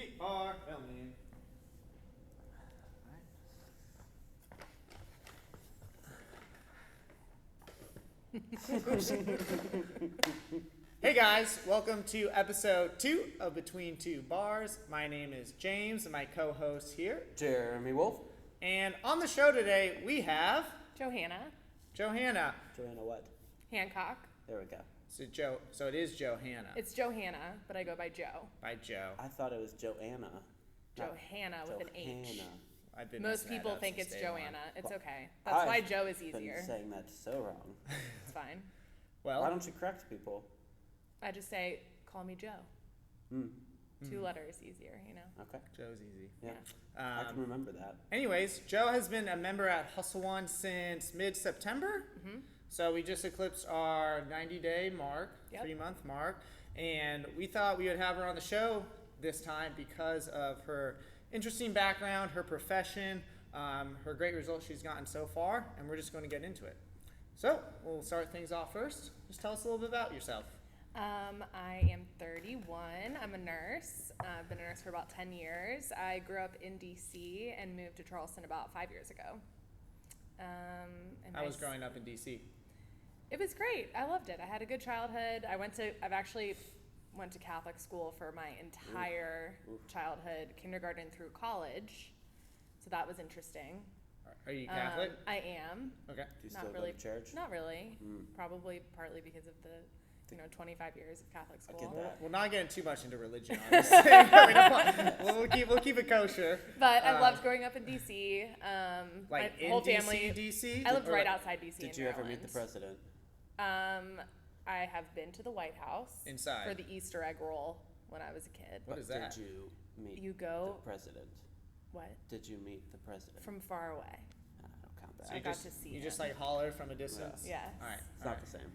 We are filming. Hey guys, welcome to episode 2 of Between Two Bars. My name is James and my co-host here. Jeremy Wolf. And on the show today we have Johanna. Johanna. Johanna what? Hancock. There we go. So it is Johanna. It's Johanna, but I go by Joe. By Joe. I thought it was Joanna. Johanna with an H. Johanna. I've been Most messing that people up think since it's day Joanna. one. It's Well, okay. That's why Joe is Been easier. saying that so wrong. It's fine. Well, Why don't you correct people? I just say, call me Joe. Hmm. 2 letters easier, you know? Okay. Joe's easy. Yeah. I can remember that. Anyways, Joe has been a member at Hustle One since mid-September. Mm-hmm. So we just eclipsed our 90-day mark, Yep. 3-month mark. And we thought we would have her on the show this time because of her interesting background, her profession, her great results she's gotten so far. And we're just going to get into it. So we'll start things off first. Just tell us a little bit about yourself. I am 31. I'm a nurse. I've been a nurse for about 10 years. I grew up in D.C. and moved to Charleston about 5 years ago. How was growing up in D.C.? It was great. I loved it. I had a good childhood. I've actually went to Catholic school for my entire childhood, kindergarten through college. So that was interesting. Are you Catholic? I am. Okay. Do you Not still really. go to church? Not really. Mm. Probably partly because of the 25 years of Catholic I school. get that. We're not getting too much into religion, obviously. we'll keep it kosher. But I loved growing up in D.C. Like my in whole DC, family. DC? I lived Or right like outside D.C. Did in you ever meet the Maryland. president? I have been to the White House Inside. for the Easter egg roll when I was a kid. What is that? Did you meet You go- the president? What? Did you meet the president? From far away. I don't count that. So I you got just, to see You him. just like holler from a distance? Yes. All right. It's not the same.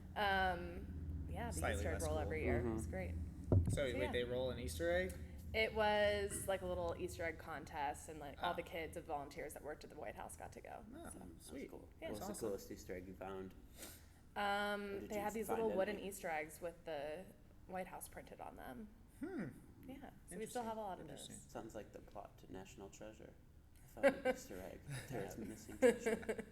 Yeah, the Slightly Easter egg less roll cool. every year. It Mhm. was great. So yeah. wait, they roll an Easter egg? It was like a little Easter egg contest, and like all Oh. the kids and volunteers that worked at the White House got to go. Oh, That's sweet. cool. Yeah. What's That's the awesome. coolest Easter egg you found? did They you had these find little wooden any? Easter eggs with the White House printed on them. Yeah, so we still Interesting. have a lot of those. Interesting. Sounds like the plot to National Treasure. I found an Easter egg. There is missing treasure.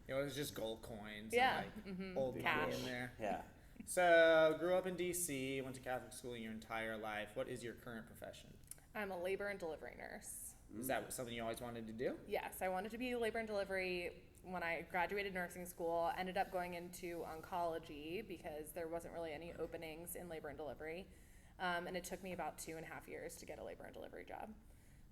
It was just gold coins Yeah. and Mhm. like old Cash. money in there. Yeah. So grew up in DC, went to Catholic school your entire life. What is your current profession? I'm a labor and delivery nurse. Is that something you always wanted to do? Yes, I wanted to be labor and delivery when I graduated nursing school. Ended up going into oncology because there wasn't really any openings in labor and delivery. And it took me about 2.5 years to get a labor and delivery job.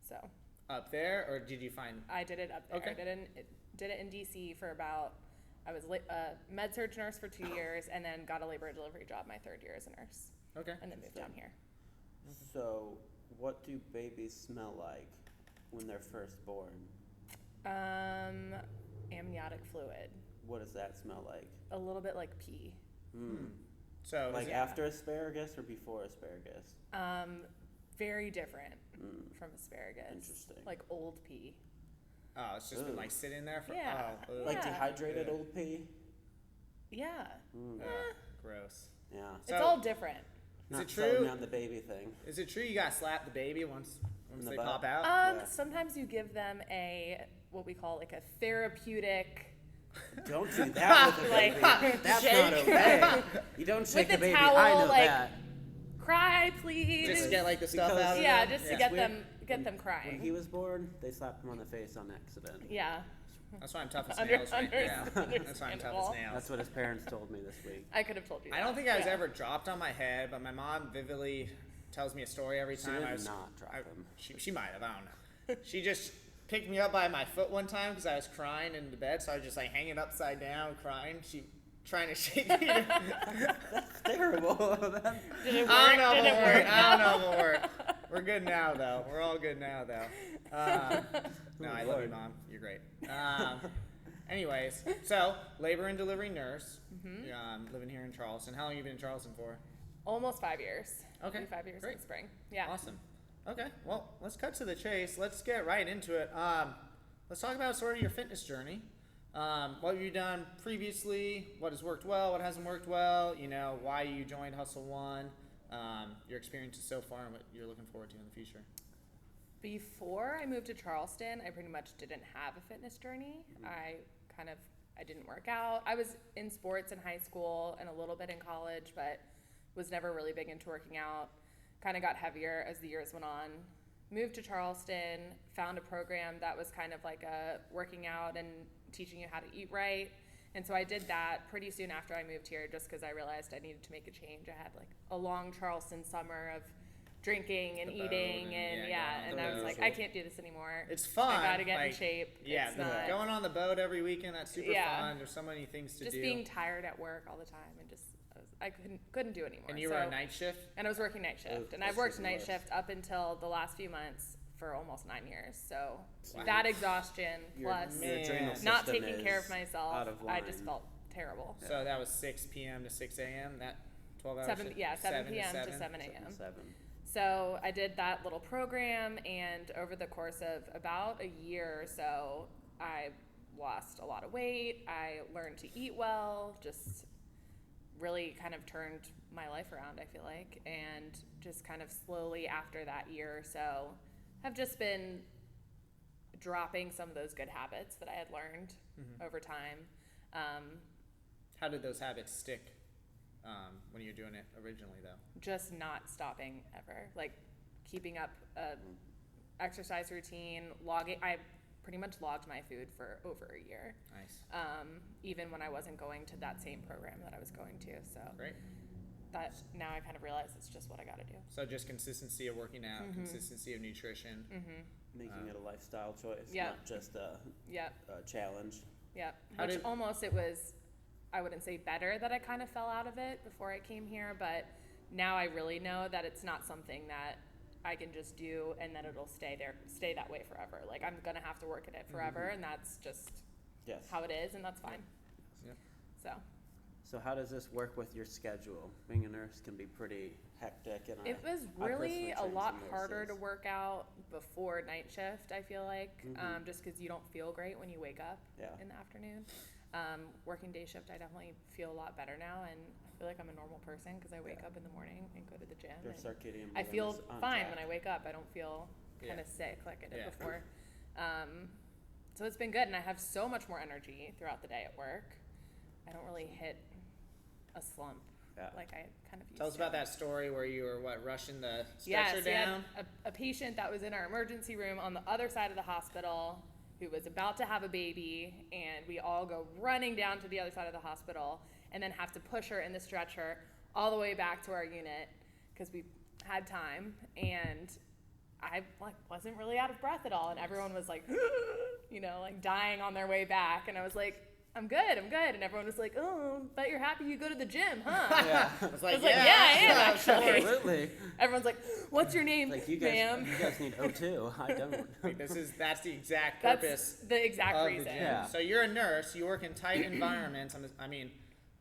So Up there, or did you find? I did it up there. Okay. I did it in DC for about, I was a med surg nurse for 2 years and then got a labor and delivery job my 3rd year as a nurse Okay. and then moved down here. So, what do babies smell like when they're first born? Amniotic fluid. What does that smell like? A little bit like pee. So is Like it- after asparagus or before asparagus? Very different from asparagus. Interesting. Like old pea. oh, it's just been Ooh. like sitting there for Yeah. ugh. Like Yeah. dehydrated Yeah. old pea? Yeah. Ugh, gross. Yeah. It's So- all different. Is Not it selling true? me on the baby thing. Is it true you gotta slap the baby once the they butt? pop out? Yeah. Sometimes you give them what we call like a therapeutic Don't do that with a Like, baby. That's shake. not okay. You don't shake With a a baby. towel, I know like, that. cry, please. Just to get like the stuff Because- out of yeah, them? just to Yeah. get Weird. them When crying. he was born, they slapped him on the face on accident. Yeah. That's why I'm tough as Under- nails right now. That's why I'm tough as understandable. nails. That's what his parents told me this week. I could have told you that. I don't think I was Yeah. ever dropped on my head, but my mom vividly tells me a story every She time did I was. not drop him. She might have. I don't know. She just picked me up by my foot one time because I was crying in the bed, so I was just like hanging upside down, crying. She trying to shake me. That's terrible. Did it work? I don't know Did if it it'll work. work? I don't know if it'll work. We're good now, though. We're all good now, though. No, I love you, Lord. Mom. You're great. Anyways, so labor and delivery nurse, living here in Charleston. How long have you been in Charleston for? Almost 5 years. Okay, It'll be 5 years great. in spring. Yeah. Awesome. Okay, well, let's cut to the chase. Let's get right into it. Let's talk about sort of your fitness journey. What have you done previously? What has worked well? What hasn't worked well? You know, why you joined Hustle One, your experiences so far, and what you're looking forward to in the future. Before I moved to Charleston, I pretty much didn't have a fitness journey. I didn't work out. I was in sports in high school and a little bit in college, but was never really big into working out. Kind of got heavier as the years went on. Moved to Charleston, found a program that was kind of like a working out and teaching you how to eat right. And so I did that pretty soon after I moved here, just because I realized I needed to make a change. I had like a long Charleston summer of drinking and The boat eating and, and going I on was the like, boat. I can't do this anymore. It's fun. I gotta get in like, shape. Yeah, It's not, going on the boat every weekend, that's super Yeah. fun. There's so many things to just do. being tired at work all the time and I couldn't do it anymore. And you so, were a night shift? and I was working night shift, and I've that's worked the night worst. shift up until the last few months for almost 9 years. So Wow. that exhaustion plus Your adrenal not system taking care of is myself, out of I just line. felt terrible. So that was 6 p.m. to 6 a.m., that 12 hours? 7 p.m. to 7 a.m. 7. So I did that little program, and over the course of about a year or so, I lost a lot of weight. I learned to eat well, just really kind of turned my life around, I feel like, and just kind of slowly after that year or so, have just been dropping some of those good habits that I had learned over time. How did those habits stick when you were doing it originally, though? Just not stopping ever, like keeping up a exercise routine, logging. I pretty much logged my food for over a year, Nice. even when I wasn't going to that same program that I was going to. So Great. that now I kind of realize it's just what I got to do. So just consistency of working out, consistency of nutrition. Making it a lifestyle choice, Yeah. not just a Yep, challenge. yep. How Which did- almost it was, I wouldn't say better that I kind of fell out of it before I came here, but now I really know that it's not something that I can just do and then it'll stay that way forever. Like I'm gonna have to work at it forever, and that's just Yes. how it is, and that's fine. Yep. So how does this work with your schedule? Being a nurse can be pretty hectic, and It was I really personally a train lot some harder to nurses. work out before night shift, I feel like, Mhm. just because you don't feel great when you wake up Yeah. in the afternoon. Working day shift, I definitely feel a lot better now, and I feel like I'm a normal person because I wake Yeah. up in the morning and go to the gym. Your And circadian I rhythm feel is on fine track. when I wake up. I don't feel kind Yeah. of sick like I did Yeah. before. So it's been good, and I have so much more energy throughout the day at work. I don't really hit a slump Yeah. like I kind of used Tell us to. about that story where you were, rushing the Yes, stretcher we had down? a patient that was in our emergency room on the other side of the hospital who was about to have a baby, and we all go running down to the other side of the hospital and then have to push her in the stretcher all the way back to our unit because we had time, and I wasn't really out of breath at all, and everyone was like, like dying on their way back, and I was like, I'm good, and everyone was like, oh, but you're happy you go to the gym, huh? Yeah. I was I was like, yeah, I am actually. Absolutely. Everyone's like, what's your name, Like you ma'am? guys need O2. I don't. Like, that's the exact That's purpose the exact of reason. the gym. Yeah. So you're a nurse, you work in tight environments.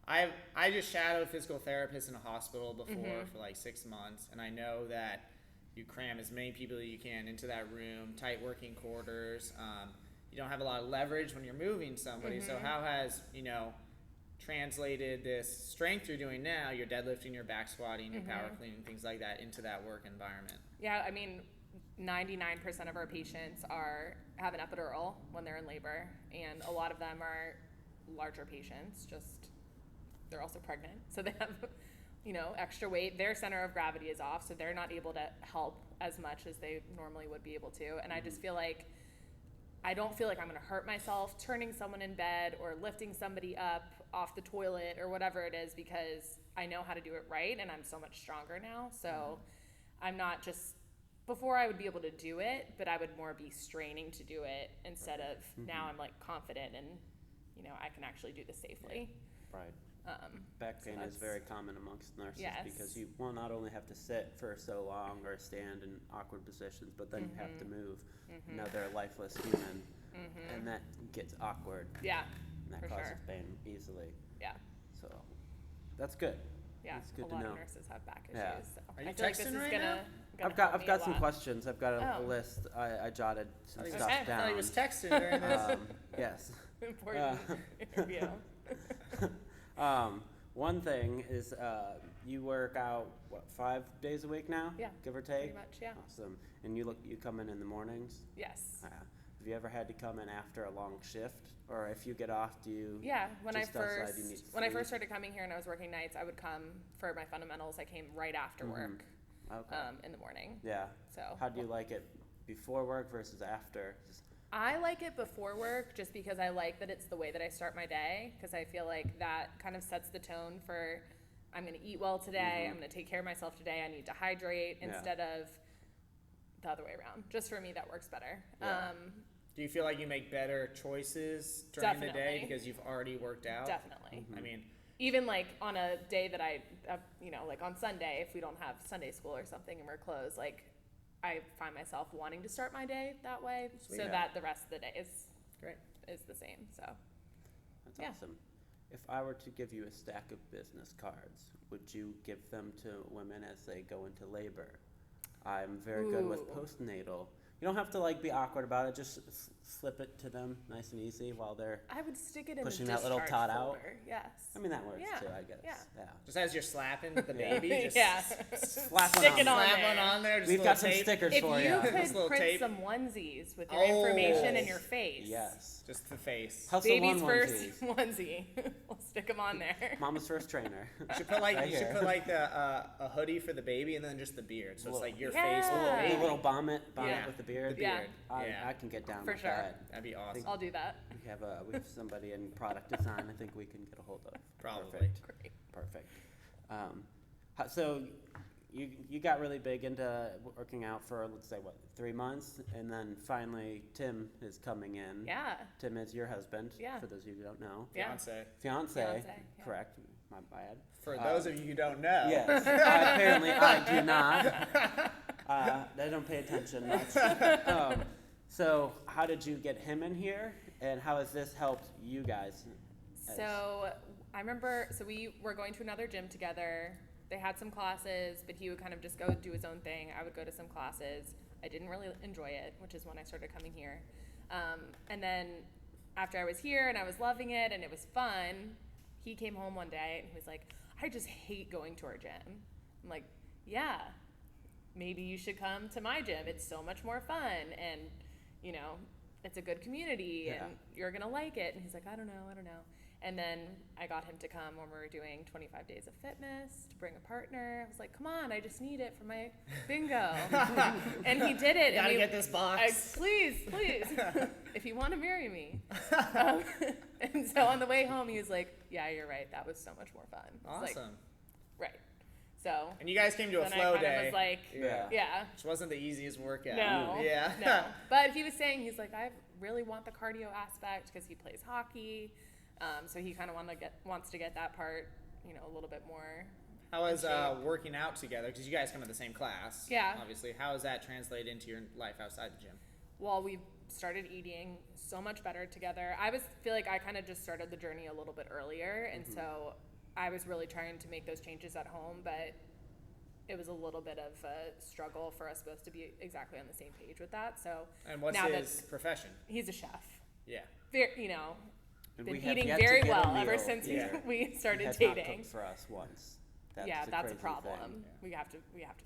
I just shadowed physical therapists in a hospital before for like 6 months, and I know that you cram as many people as you can into that room, tight working quarters. You don't have a lot of leverage when you're moving somebody. So how has, translated this strength you're doing now, your deadlifting, your back squatting, your power cleaning, things like that, into that work environment? Yeah, 99% of our patients have an epidural when they're in labor, and a lot of them are larger patients, they're also pregnant, so they have, extra weight. Their center of gravity is off, so they're not able to help as much as they normally would be able to, and I just feel like I don't feel like I'm going to hurt myself turning someone in bed or lifting somebody up off the toilet or whatever it is, because I know how to do it right, and I'm so much stronger now. So I'm not just, before I would be able to do it, but I would more be straining to do it instead of now I'm like confident and, I can actually do this safely. Right. Back So pain is that's- very common amongst nurses Yes. because you will not only have to sit for so long or stand in awkward positions, but then you have to move. Now they're a lifeless human, and that gets awkward, Yeah, and that for causes sure. pain easily. Yeah. So that's good. Yeah, It's good a to lot know. of nurses have back issues. Yeah. So Are you I feel like this texting is right gonna now? help I've me got a some lot. questions. I've got a Oh. list. I jotted some I stuff thought Okay. I thought he down. was texting during this. Yes. Important interview. One thing is you work out, what, 5 days a week now? Yeah, Give or take? pretty much, yeah. Awesome. And you come in the mornings? Yes. Have you ever had to come in after a long shift? Or if you get off, do you Yeah, when I just decide you need first sleep? started coming here and I was working nights, I would come for my fundamentals. I came right after work Okay. in the morning. Yeah. So How do you like it before work versus after? I like it before work just because I like that it's the way that I start my day, because I feel like that kind of sets the tone for I'm going to eat well today, I'm going to take care of myself today, I need to hydrate instead of the other way around. Just for me, that works better. Yeah. Do you feel like you make better choices during the day Definitely. because you've already worked out? Definitely. I mean, Even like on a day that like on Sunday, if we don't have Sunday school or something and we're closed, like I find myself wanting to start my day that way so that the rest of the day is great. is the same. So That's Yeah. awesome. If I were to give you a stack of business cards, would you give them to women as they go into labor? I'm very good with Ooh. postnatal. You don't have to like be awkward about it. Just slip it to them nice and easy while they're. I would stick it in Pushing the that little discharge tot out? folder. Yes. I mean that works Yeah, too, I guess. yeah. Just as you're slapping the Yeah. baby, just Yeah. Slap one Stick on it there. on slap there. one on there. Just We've a got little some tape. stickers If for you you. Just a could little print tape. some onesies with your Oh. information and your face. Yes. Just the face. Hustle Baby's one first onesies. onesie. We'll stick them on there. Mama's first trainer. You should put like Right you should here. put like a hoodie for the baby and then just the beard. So it's like your Yeah. face with the Yeah. A baby. little bonnet Yeah. with the beard. The Yeah. beard. I, I can get down For with sure. that. That'd be awesome. I'll do that. We have somebody in product design. I think we can get a hold of. Probably. Perfect. Great. Perfect. So you got really big into working out for, let's say, what, 3 months, and then finally Tim is coming in. Yeah. Tim is your husband. Yeah. For those of you who don't know. Yeah. Fiance. Fiance. Fiancé, yeah. Correct. My bad. For those of you who don't know. Yes. Apparently, I do not. I don't pay attention much. So, how did you get him in here, and how has this helped you guys? So I remember, we were going to another gym together. They had some classes, but he would kind of just go do his own thing. I would go to some classes. I didn't really enjoy it, which is when I started coming here. And then after I was here and I was loving it and it was fun, he came home one day and he was like, I just hate going to our gym. I'm like, yeah, maybe you should come to my gym. It's so much more fun and, you know, it's a good community Yeah. and you're going to like it. And he's like, I don't know. And then I got him to come when we were doing 25 days of fitness to bring a partner. I was like, come on, I just need it for my bingo. And he did it. Gotta and get this box. please, if you want to marry me. And so on the way home, he was like, yeah, you're right. That was so much more fun. I was Awesome. like, right. So And you guys came to a then I flow kind day. of was like, Yeah. yeah. Which wasn't the easiest workout. No. Yeah. No. But he was saying, he's like, I really want the cardio aspect because he plays hockey. So he kind of wants to get that part, you know, a little bit more. How is shape. working out together? Because you guys come to the same class. Yeah. Obviously. How does that translate into your life outside the gym? Well, we started eating so much better together. Feel like I kind of just started the journey a little bit earlier, and so I was really trying to make those changes at home, but it was a little bit of a struggle for us both to be exactly on the same page with that. So And what's now his profession? he's a chef. Yeah. You know, And been we have eating yet to very get a well ever meal. since Yeah. we started Has not dating. cooked for us once. That's Yeah, the that's a crazy problem. thing. We have to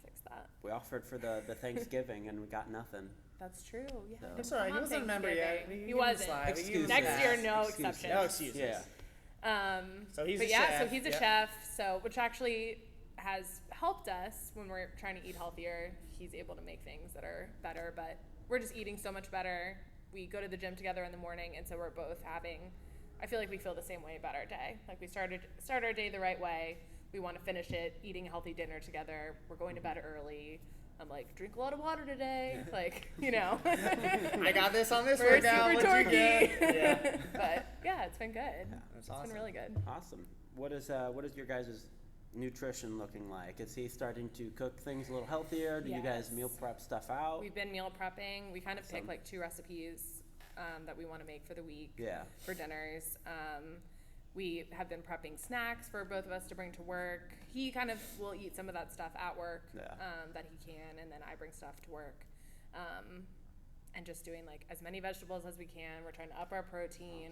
fix that. We offered for the Thanksgiving and we got nothing. That's true. Yeah, So- he That's didn't all right. come He on wasn't a member yet. Thanksgiving. We He give him a wasn't. slide. We give him a Next slide. year, no Excuses. exceptions. No excuses. Yeah. So he's but a yeah, chef. so he's a Yep. chef. So which actually has helped us when we're trying to eat healthier. He's able to make things that are better, but we're just eating so much better. We go to the gym together in the morning, and so we're both having. I feel like we feel the same way about our day. Like we start our day the right way. We want to finish it eating a healthy dinner together. We're going to bed early. I'm like, drink a lot of water today. Like, you know. I got this on this We're workout. super What'd you torquey. get? Yeah. But yeah, it's been good. That's It's awesome. been really good. Awesome. What is your guys' nutrition looking like? Is he starting to cook things a little healthier? Do you guys Yes. meal prep stuff out? We've been meal prepping. We kind of pick Awesome. like 2 recipes that we want to make for the week Yeah. for dinners. We have been prepping snacks for both of us to bring to work. He kind of will eat some of that stuff at work Yeah. that he can, and then I bring stuff to work. And just doing like as many vegetables as we can. We're trying to up our protein.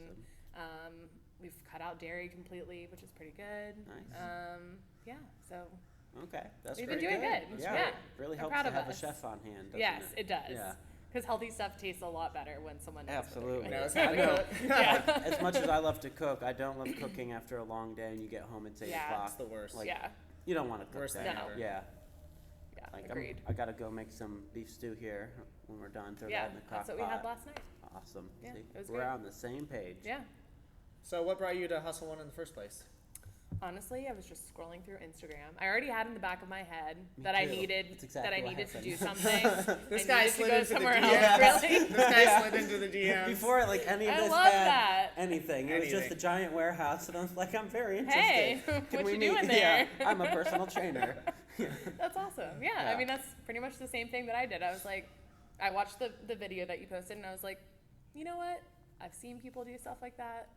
We've cut out dairy completely, which is pretty good. Nice. yeah, so Okay, that's we've been pretty doing good. That's Yeah. great. Really I'm helps proud to of have a us. chef on hand, doesn't yes, it? it does. Yeah. Because healthy stuff tastes a lot better when someone knows Absolutely. what they're Knows doing. how to I know. cook. Yeah. As much as I love to cook, I don't love cooking after a long day and you get home at 8 Yeah. o'clock. That's the worst. Like, yeah, you don't want to cook Worst that. thing No. ever. Yeah. yeah, Like agreed. I gotta go make some beef stew here when we're done. Throw Yeah, that in the crock that's what we had pot. last night. Awesome. Yeah, See, it was we're good. on the same page. Yeah. So what brought you to Hustle One in the first place? Honestly, I was just scrolling through Instagram. I already had in the back of my head Me that I too. needed That's exactly what to do happened. something. This I guy needed to slid go into the somewhere DMs. else. Really? This guy slid into the DMs. Before like any of I this love had that. anything, it was just a Anything. giant warehouse, and I was like, I'm very interested. Hey, Can what we you meet? doing Yeah, there? I'm a personal trainer. That's awesome. Yeah, Yeah. I mean that's pretty much the same thing that I did. I was like, I watched the video that you posted, and I was like, you know what? I've seen people do stuff like that.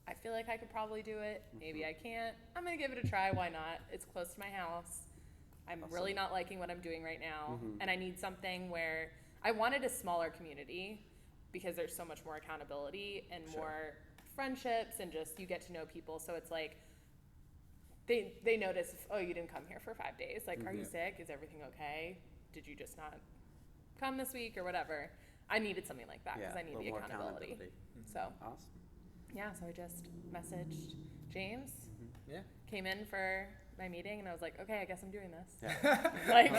I feel like I could probably do it. Maybe I can't. I'm gonna give it a try. Why not? It's close to my house. I'm really Awesome. not liking what I'm doing right now, Mhm. and I need something where I wanted a smaller community because there's so much more accountability and Sure. more friendships, and just you get to know people. So it's like they notice, oh, you didn't come here for 5 days. Like, are you Mhm. sick? Is everything okay? Did you just not come this week or whatever? I needed something like that because Yeah, I need a the little more accountability. So Awesome. yeah, so I just messaged James, Yeah. came in for my meeting, and I was like, okay, I guess I'm doing this. Yeah. Like,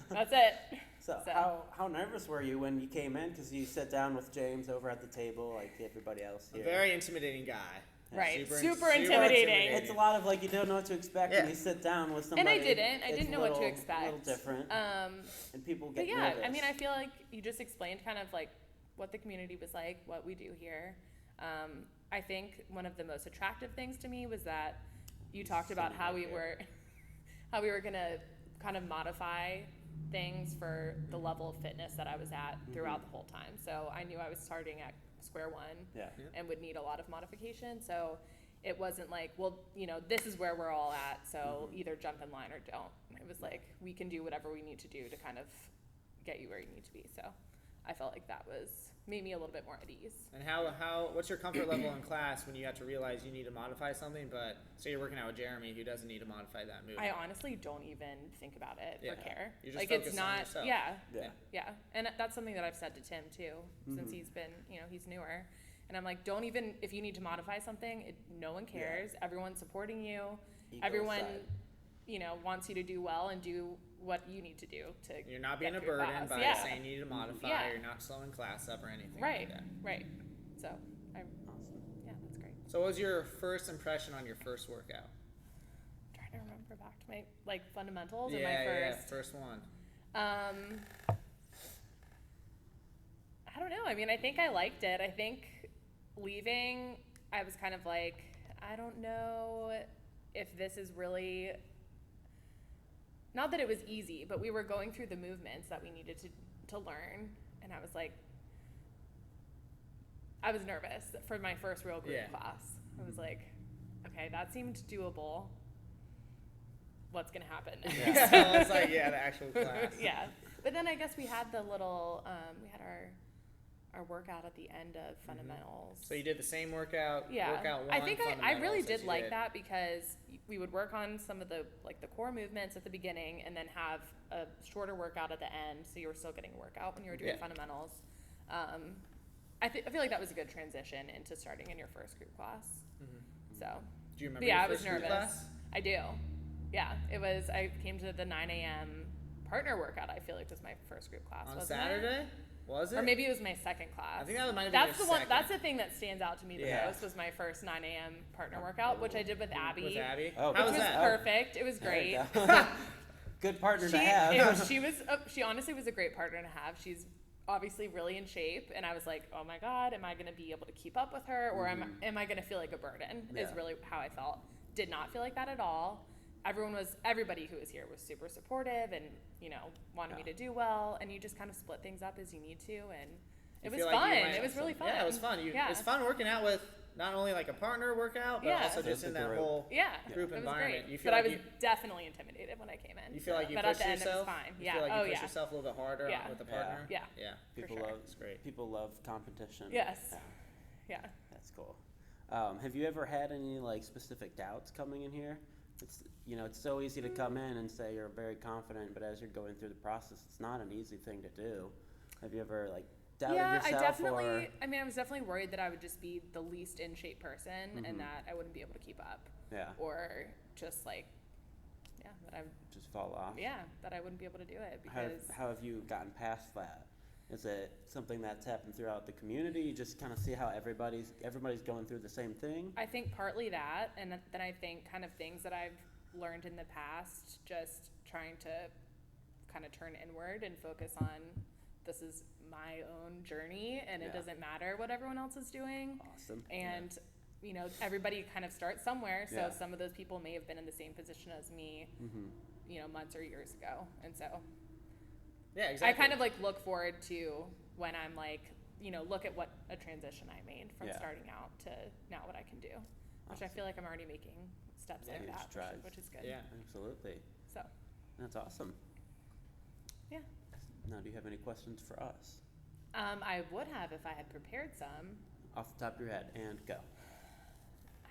that's it. So, So- how nervous were you when you came in? Because you sat down with James over at the table like everybody else A here. very intimidating guy. Right, Super super intimidating. It's a lot of like you don't know what to expect when Yeah. you sit down with somebody. And I didn't. I It's didn't a know what to little- expect. A little different, and people But get yeah, nervous. I mean, I feel like you just explained kind of like what the community was like, what we do here. I think one of the most attractive things to me was that you talked about how we were, how we were gonna kind of modify things for the level of fitness that I was at throughout the whole time. So I knew I was starting at square one Yeah. and would need a lot of modification. So it wasn't like, well, you know, this is where we're all at, so either jump in line or don't. It was like, we can do whatever we need to do to kind of get you where you need to be. So I felt like that made me a little bit more at ease. And what's your comfort level in class when you have to realize you need to modify something, but say you're working out with Jeremy who doesn't need to modify that move? I honestly don't even think about it Yeah. or care. You just Like focus it's on not, yourself. yeah, Yeah. yeah. And that's something that I've said to Tim too, since he's been, you know, he's newer. And I'm like, don't even, if you need to modify something, no one cares. Everyone's supporting you. Ego Everyone, aside. you know, wants you to do well and do what you need to do to You're not being get a through burden class. by Yeah. saying you need to modify. Yeah. You're not slowing class up or anything Right, like that. right. So, Awesome. yeah, that's great. So what was your first impression on your first workout? I'm trying to remember back to my, like, fundamentals in yeah, my yeah, first. first one. I don't know. I mean, I think I liked it. I think leaving, I was kind of like, I don't know if this is really, not that it was easy, but we were going through the movements that we needed to learn. And I was like, I was nervous for my first real group Yeah. class. I was like, okay, that seemed doable. What's going to happen next? Yeah, so I was like, yeah, the actual class. Yeah. But then I guess we had the little, we had our workout at the end of fundamentals. So you did the same workout, Yeah. workout one, I think I really fundamentals did as you like that because we would work on some of the, like the core movements at the beginning and then have a shorter workout at the end. So you were still getting a workout when you were doing Yeah. fundamentals. I feel like that was a good transition into starting in your first group class. So Do you remember yeah, your I was first group nervous. class? I do. Yeah, I came to the 9 a.m. partner workout. I feel like was my first group class. On wasn't Saturday? Was it? Or maybe it was my second class. I think that might have been That's your the one. second. That's the thing that stands out to me the Yeah. most was my first 9 a.m. partner workout, which I did with Abby. With Abby? Oh, How Which was was that? perfect. It was There great. you go. Good partner to have. She honestly was a great partner to have. She's obviously really in shape, and I was like, oh my god, am I going to be able to keep up with her, or am I going to feel like a burden? Is Yeah. really how I felt. Did not feel like that at all. Everybody who was here was super supportive, and wanted me to do well, and you just kind of split things up as you need to, and it was feel like fun. you went- It was really fun. Yeah, it was fun. It's fun working out with not only like a partner workout, but Yeah. also just Just in the that group. whole Yeah, group it was environment. great. You feel but like I was you definitely intimidated when I came in. you feel like you but at pushed the end yourself. it was fine. You Yeah. feel like you oh pushed yeah. yourself a little bit harder Yeah. with the Yeah. partner. Yeah. Yeah. People sure. love It's great. People love competition. Yes. Yeah, Yeah. that's cool. Have you ever had any like specific doubts coming in here? it's, you know, it's so easy to come in and say you're very confident, but as you're going through the process, it's not an easy thing to do. Have you ever like doubted yourself? I was definitely worried that I would just be the least in shape person Mm-hmm. and that I wouldn't be able to keep up. Yeah. Or just like, that I would Just fall off. that I wouldn't be able to do it How, because how have you gotten past that? Is it something that's happened throughout the community? You just kind of see how everybody's going through the same thing? I think partly that, and then I think kind of things that I've learned in the past, just trying to kind of turn inward and focus on this is my own journey and it doesn't matter what everyone else is doing. Awesome. And you know, everybody kind of starts somewhere, so Yeah. some of those people may have been in the same position as me, Mm-hmm. you know, months or years ago. And so Yeah, exactly. I kind of like look forward to when I'm like, you know, look at what a transition I made from Yeah. starting out to now what I can do, which I Awesome. feel like I'm already making steps Yeah. like Huge that, strides. which is good. Yeah. Absolutely. So, That's awesome. yeah. Now, do you have any questions for us? I would have if I had prepared some. Off the top of your head, and go.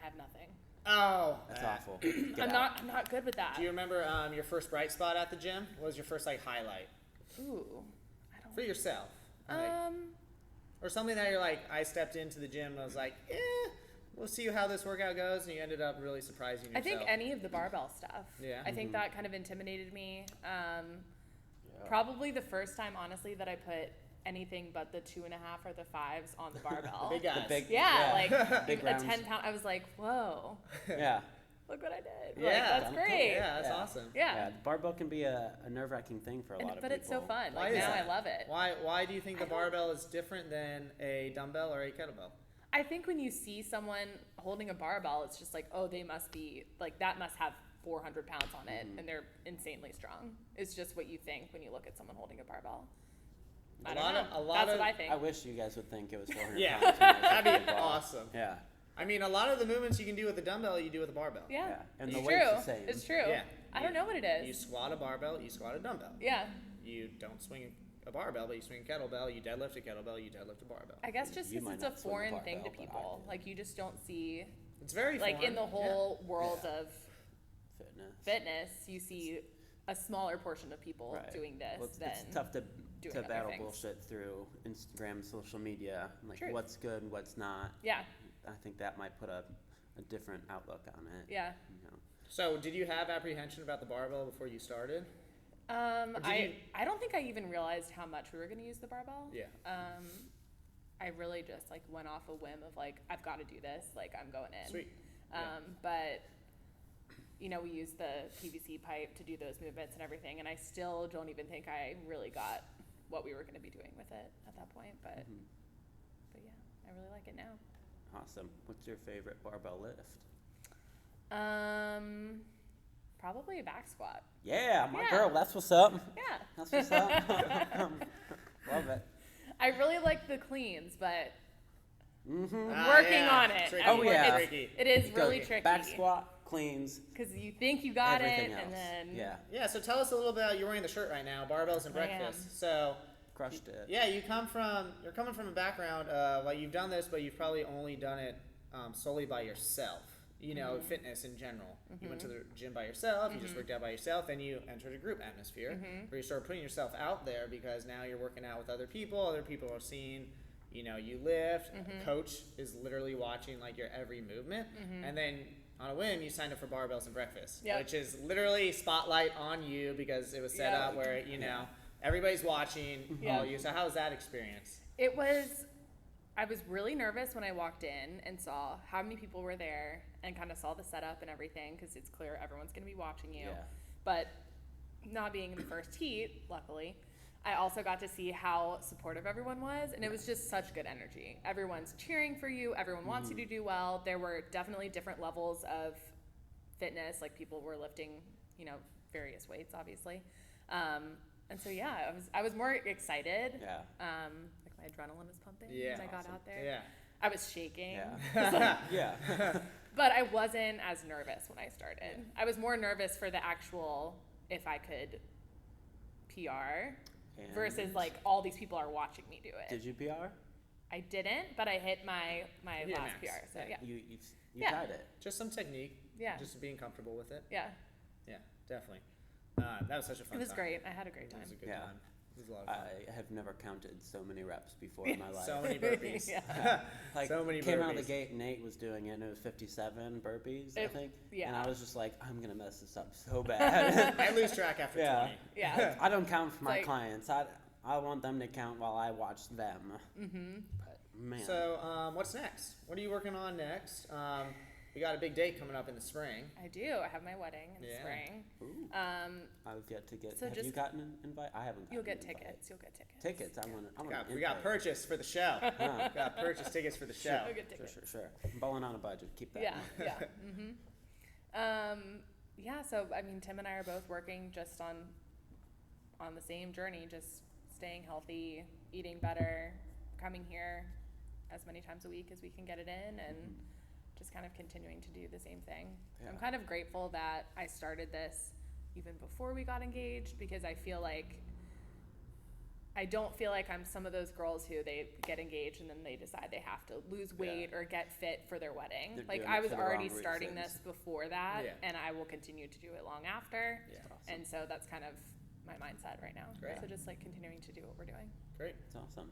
I have nothing. Oh, That's awful. Get I'm out. not good with that. Do you remember your first bright spot at the gym? What was your first like highlight Ooh, I for don't. yourself? Like, or something that you're like, I stepped into the gym and I was like, we'll see how this workout goes, and you ended up really surprising I yourself. think any of the barbell stuff. Yeah. I think Mhm. that kind of intimidated me. Yeah. Probably the first time, honestly, that I put anything but the 2.5 or the 5s on the barbell. Big guys. The big, Yeah, like big a rounds. 10-pound. I was like, whoa, Yeah. look what I did. Yeah, Like, that's don't- great. Yeah, that's Yeah. awesome. Yeah. The barbell can be a nerve-wracking thing for a lot of But people. it's so fun. Why Like is now that? I love it. Why do you think the I don't- barbell is different than a dumbbell or a kettlebell? I think when you see someone holding a barbell, it's just like, oh, they must be like that must have 400 pounds on it, Mhm. and they're insanely strong. It's just what you think when you look at someone holding a barbell. I A don't lot know. of- a lot That's of- what I think. I wish you guys would think it was 400 Yeah, pounds. when you that'd lift be the ball. awesome. Yeah. I mean, a lot of the movements you can do with a dumbbell, you do with a barbell. Yeah. Yeah. And the It's weight's true. the same. It's true. Yeah. I don't know what it You is. squat a barbell, you squat a dumbbell. Yeah. You don't swing a barbell, but you swing a kettlebell. You deadlift a kettlebell, you deadlift a barbell. I guess just You because might it's a not swing a foreign thing to barbell, but I people. do. Like you just don't see It's very like foreign. in the whole world Yeah. of Fitness. fitness, you see a smaller portion of people Right. doing this Well, than it's tough to doing other battle things. bullshit through Instagram, social media, like True. what's good and what's not. Yeah. I think that might put a different outlook on it. Yeah. You know. So, did you have apprehension about the barbell before you started? Or did you- I don't think I even realized how much we were going to use the barbell. Yeah. I really just like went off a whim of like I've got to do this, like I'm going in. Sweet. Yeah. But you know, we use the PVC pipe to do those movements and everything, and I still don't even think I really got what we were going to be doing with it at that point. But Mhm. but yeah, I really like it now. Awesome. What's your favorite barbell lift? Probably a back squat. Yeah, my Yeah. girl. That's what's up. Yeah. That's what's up. Love it. I really like the cleans, but Mm-hmm. I'm working on it. Tricky. Oh, yeah. Tricky. It is really Go. tricky. Back squat, cleans, Because you think you got everything it, else. and then Yeah, Yeah, so tell us a little bit. You're wearing the shirt right now, barbells and I am. breakfast. So, crushed it. yeah, you're coming from a background like you've done this, but you've probably only done it solely by yourself. You know, Mm-hmm. fitness in general. You went to the gym by yourself. You just worked out by yourself. Then you entered a group atmosphere Mm-hmm. where you start putting yourself out there because now you're working out with other people. Other people are seeing, you know, you lift. Mm-hmm. A coach is literally watching like your every movement, and then on a whim you signed up for barbells and breakfast, Yep. which is literally spotlight on you because it was set Yep. up where you know everybody's watching Yeah. all you. So how was that experience? I was really nervous when I walked in and saw how many people were there and kind of saw the setup and everything because it's clear everyone's going to be watching you. Yeah. But not being in the first heat, luckily, I also got to see how supportive everyone was, and it was just such good energy. Everyone's cheering for you. Everyone wants you to do well. There were definitely different levels of fitness. Like people were lifting, you know, various weights, obviously. And so yeah, I was more excited. Yeah. Like my adrenaline was pumping Yeah. when I got Awesome. out there. Yeah. I was shaking. Yeah. Yeah. But I wasn't as nervous when I started. I was more nervous for the actual if I could PR And versus like all these people are watching me do it. Did you PR? I didn't, but I hit my Yeah, last max. PR. So yeah. You Yeah. tried it. Just some technique. Yeah. Just being comfortable with it. Yeah. Yeah, definitely. That was such a fun It was time. great. I had a great time. It was a good Yeah. time. It was a lot of fun. I have never counted so many reps before in my life. So many burpees. Yeah. Like, so many came out of the burpees. gate, Nate was doing it, and it was 57 burpees, I think. Yeah. And I was just like, I'm going to mess this up so bad. I lose track after Yeah. 20. Yeah. I don't count for my Like- clients. I want them to count while I watch them. Mm-hmm. But, man. So, what's next? What are you working on next? We got a big date coming up in the spring. I do. I have my wedding in the Yeah. spring. Ooh, I've yet to get. so have you just- gotten an invite? I haven't. You'll gotten get an invite. tickets. You'll get tickets. Tickets. I want. We got purchase for the show. Huh. Got purchase tickets for the show. You'll get Sure, tickets. sure. I'm balling on a budget. Keep that. Yeah, in mind. yeah. Yeah, so I mean Tim and I are both working just on the same journey, just staying healthy, eating better, coming here as many times a week as we can get it in, and just kind of continuing to do the same thing. Yeah. I'm kind of grateful that I started this even before we got engaged, because I don't feel like I'm some of those girls who they get engaged and then they decide they have to lose weight or get fit for their wedding. They're Like doing I it was for the already wrong starting reasons. this before that, Yeah. and I will continue to do it long after. Yeah. Awesome. And so that's kind of my mindset right now. Great. So just like continuing to do what we're doing. Great. It's awesome.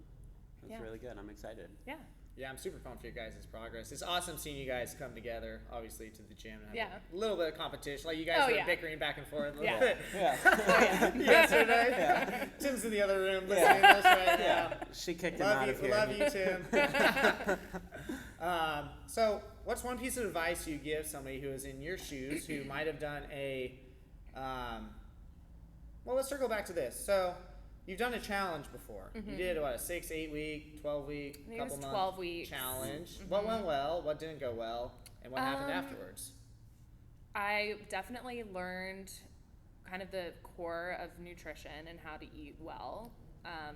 That's Yeah. really good. I'm excited. Yeah. Yeah, I'm super pumped for your guys' progress. It's awesome seeing you guys come together, obviously, to the gym and have Yeah. a little bit of competition. Like you guys Oh, were yeah. bickering back and forth a little Yeah. bit Yeah. yesterday. Yeah. Tim's in the other room listening to this right Yeah. now. She kicked him out of here. Love you, Tim. So, what's one piece of advice you give somebody who is in your shoes who might have done a, well, let's circle back to this. So, you've done a challenge before. You did, what, a 6, 8 week, 12 week, I think it couple was month 12 weeks. challenge. What went well? What didn't go well? And what happened afterwards? I definitely learned kind of the core of nutrition and how to eat well,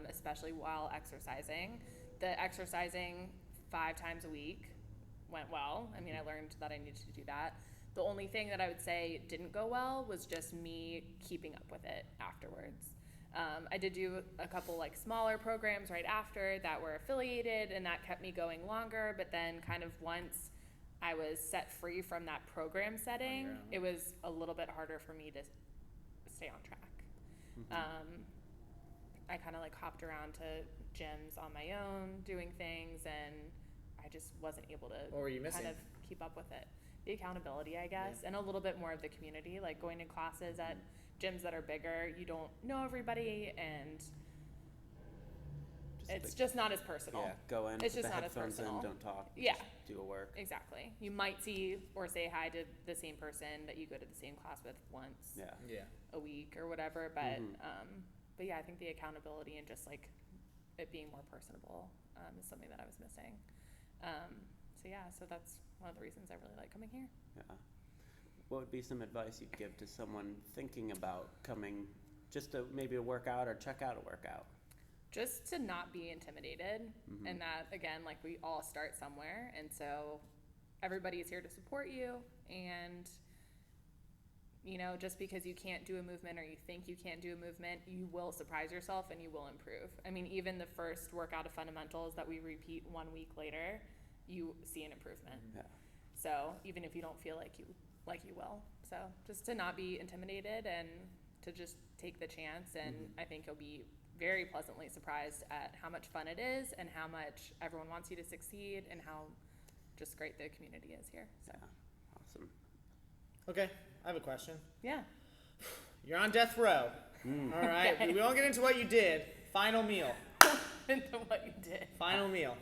especially while exercising. The exercising 5 times a week went well. I mean, I learned that I needed to do that. The only thing that I would say didn't go well was just me keeping up with it afterwards. I did do a couple like smaller programs right after that were affiliated, and that kept me going longer, but then kind of once I was set free from that program setting, your own. it was a little bit harder for me to stay on track. I kind of like hopped around to gyms on my own doing things, and I just wasn't able to What were you missing? kind of keep up with it. The accountability, I guess, and a little bit more of the community, like going to classes at gyms that are bigger, you don't know everybody, and it's just not as personal. Yeah, go in, It's put just the not as headphones personal. in, don't talk. Yeah. Just do a work. Exactly. You might see or say hi to the same person that you go to the same class with once Yeah. Yeah. a week or whatever, but yeah, I think the accountability and just like it being more personable is something that I was missing. So yeah, so that's one of the reasons I really like coming here. Yeah. What would be some advice you'd give to someone thinking about coming just to maybe a workout or check out a workout? Just to not be intimidated, and that again, like we all start somewhere, and so everybody is here to support you, and you know, just because you can't do a movement or you think you can't do a movement, you will surprise yourself and you will improve. I mean, even the first workout of fundamentals that we repeat 1 week later, you see an improvement. Yeah. So even if you don't feel like you will. So just to not be intimidated and to just take the chance, and I think you'll be very pleasantly surprised at how much fun it is and how much everyone wants you to succeed and how just great the community is here. So Yeah. Awesome. Okay, I have a question. yeah. You're on death row. All right, Okay. we won't get into what you did. Final meal. Into what you did. Final meal.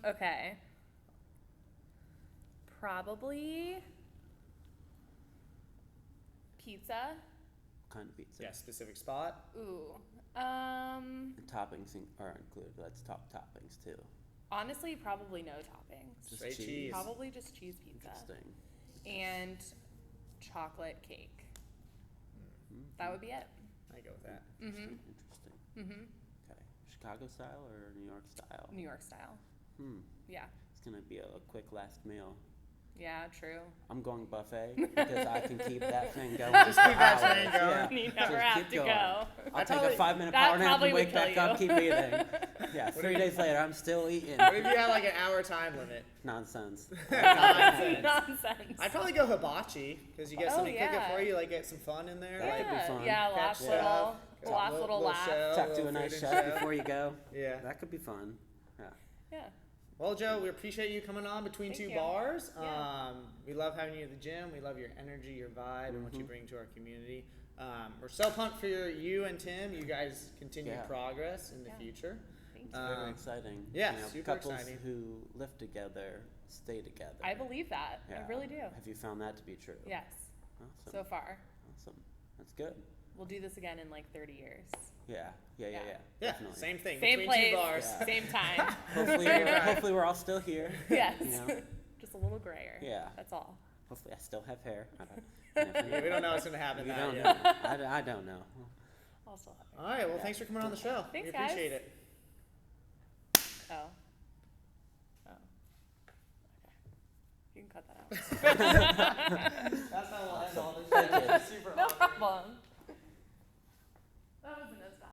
Okay. Probably pizza. What kind of pizza? Yeah, specific spot. Ooh. The toppings are included. Let's talk toppings too. Honestly, probably no toppings. Just Straight cheese. Probably just cheese pizza. Interesting. And chocolate cake. That would be it. I go with that. Interesting. Okay. Chicago style or New York style? New York style. Yeah. It's gonna be a quick last meal. Yeah, true. I'm going buffet because I can keep that thing going. Just keep that for train hours. going. You Just never have keep to going. go. I'll take probably- a 5-minute that power nap probably and would wake kill back up, you. keep eating. Yeah, 3 days later, I'm still eating. What if you had like an hour time limit? Nonsense. Nonsense. Nonsense. I'd probably go hibachi because you get Oh, something cooking yeah. for you, like get some fun in there. That Like, could be fun. Yeah, catch last stuff, little, catch last little laugh. show, Talk to little a nice food and chef show. before you go. Yeah. That could be fun. Yeah. Yeah. Well, Joe, we appreciate you coming on between Thank two you. bars. Yeah. We love having you at the gym. We love your energy, your vibe, and what you Mhm. bring to our community. We're so pumped for you and Tim. You guys continue Yeah. progress in the Yeah. future. Thank It's you. very exciting. yeah, You know, super couples exciting. who live together stay together. I believe that. Yeah. I really do. Have you found that to be true? Yes. Awesome. So far. Awesome. That's good. We'll do this again in like 30 years. Yeah. Yeah. Yeah. Yeah, Definitely. same thing. Same between place, two bars. Yeah. same time. Hopefully we're all still here. Yes. You know? Just a little grayer. Yeah. That's all. Hopefully I still have hair. Yeah, we don't know what's going to happen. We that don't yet. know. I don't know. I'll still have it. All right. Well, thanks for coming on the show. Thanks, we guys. appreciate it. Oh. Oh. Okay. You can cut that out. That's how we'll end all this. Thank you. Super No awkward. problem.